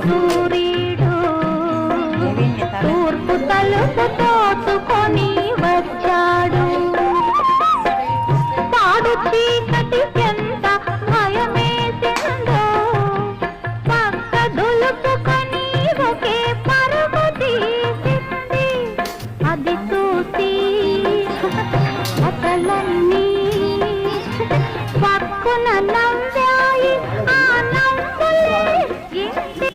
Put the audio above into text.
సూర్యుడు తూర్పు తలుపు తోసుకొని వచ్చాడు. పాడు చీకటి ఎంత భయమేసిందో పక్క దులుపుకొని